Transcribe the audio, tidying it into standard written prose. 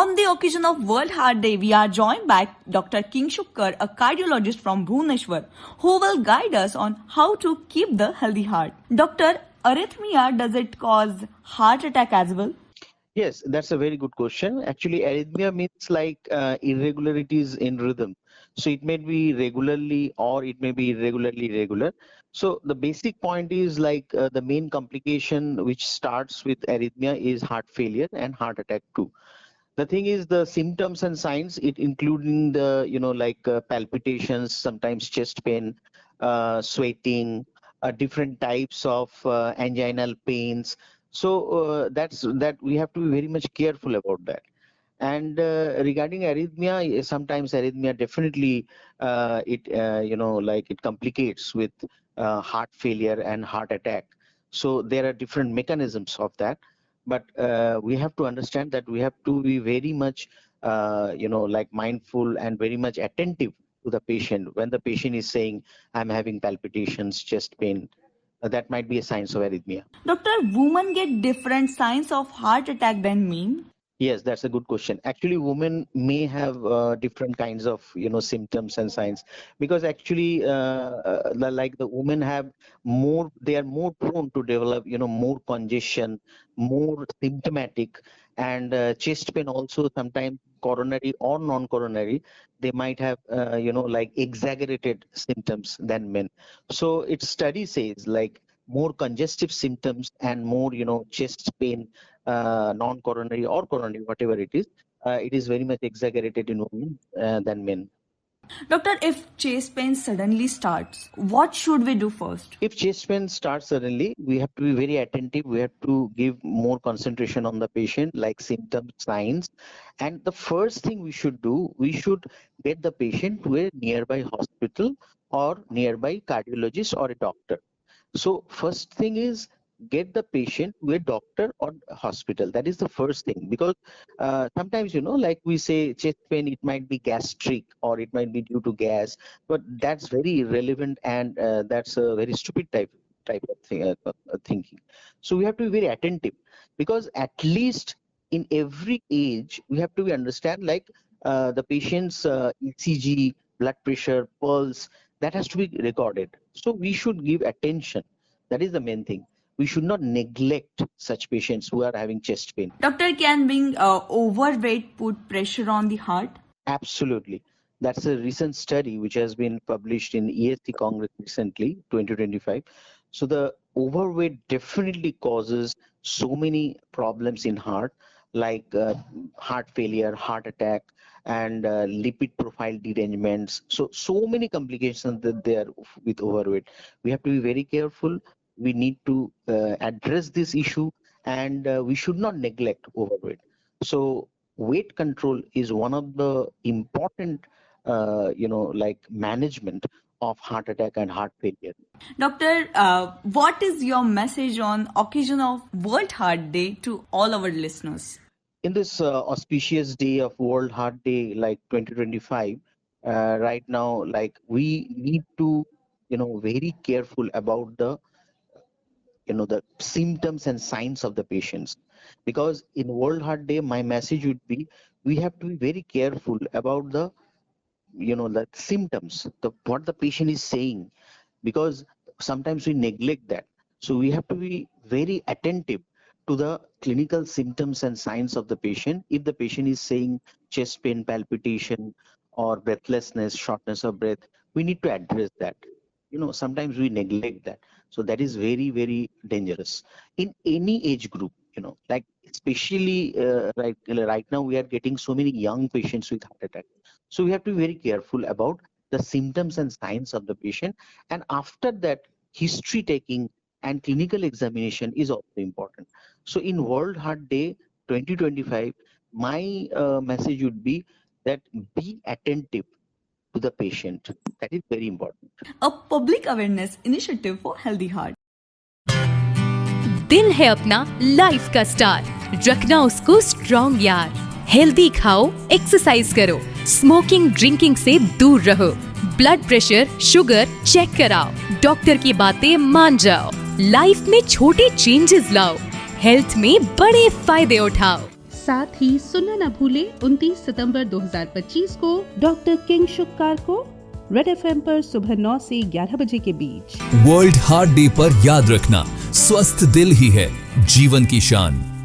On the occasion of World Heart Day, we are joined by Dr. Kingshuk, a cardiologist from Bhubhaneshwar, who will guide us on how to keep the healthy heart. Doctor, arrhythmia, does it cause heart attack as well? Yes, that's a very good question. Actually, arrhythmia means like irregularities in rhythm. So it may be regularly or it may be irregularly regular. So the basic point is like the main complication which starts with arrhythmia is heart failure and heart attack too. The thing is the symptoms and signs, it including the, like palpitations, sometimes chest pain, sweating, different types of anginal pains. So that we have to be very much careful about that. And regarding arrhythmia, sometimes arrhythmia definitely it complicates with heart failure and heart attack. So there are different mechanisms of that, but we have to understand that we have to be very much mindful and very much attentive to the patient when the patient is saying, "I'm having palpitations, chest pain." That might be a sign of arrhythmia. Doctor, women get different signs of heart attack than men. Yes, that's a good question. Actually, women may have different kinds of symptoms and signs, because actually, like the women have more, they are more prone to develop more congestion, more symptomatic, and chest pain also sometimes coronary or non-coronary. They might have like exaggerated symptoms than men. So its study says like more congestive symptoms and more chest pain, non-coronary or coronary, whatever it is very much exaggerated in women than men. Doctor, if chest pain suddenly starts, what should we do first? If chest pain starts suddenly, we have to be very attentive. We have to give more concentration on the patient, like symptoms, signs. And the first thing we should do, we should get the patient to a nearby hospital or nearby cardiologist or a doctor. So first thing is get the patient to a doctor or hospital. That is the first thing, because sometimes like we say chest pain, it might be gastric or it might be due to gas, but that's very irrelevant, and that's a very stupid type of thing, thinking. So we have to be very attentive, because at least in every age we have to be understand like the patient's ECG, blood pressure, pulse, that has to be recorded. So we should give attention. That is the main thing. We should not neglect such patients who are having chest pain. Doctor, can being overweight put pressure on the heart? Absolutely. That's a recent study which has been published in ESC Congress recently, 2025. So the overweight definitely causes so many problems in heart, like heart failure, heart attack, and lipid profile derangements. So many complications that there with overweight. We have to be very careful. We need to address this issue, and we should not neglect overweight. So weight control is one of the important like management of heart attack and heart failure. Doctor, what is your message on occasion of World Heart Day to all our listeners? In this auspicious day of World Heart Day, like 2025, right now, like we need to very careful about the symptoms and signs of the patients, because in World Heart Day my message would be we have to be very careful about the symptoms, what the patient is saying, because sometimes we neglect that. So we have to be very attentive to the clinical symptoms and signs of the patient. If the patient is saying chest pain, palpitation, or breathlessness, shortness of breath, we need to address that. Sometimes we neglect that. So that is very, very dangerous in any age group, like especially right now we are getting so many young patients with heart attack. So we have to be very careful about the symptoms and signs of the patient. And after that, history taking and clinical examination is also important. So in World Heart Day 2025, my message would be that be attentive to the patient. That is very important. A public awareness initiative for healthy heart. दिल है अपना life का star, रखना उसको strong यार। Healthy खाओ, exercise करो, smoking drinking से दूर रहो, ब्लड प्रेशर, शुगर चेक कराओ, डॉक्टर की बातें मान जाओ, लाइफ में छोटे चेंजेस लाओ, हेल्थ में बड़े फायदे उठाओ। साथ ही सुनना न भूले 29 सितंबर 2025 को डॉक्टर किंगशुक को रेड एफएम पर सुबह 9 से 11 बजे के बीच। वर्ल्ड हार्ट डे पर याद रखना, स्वस्थ दिल ही है जीवन की शान।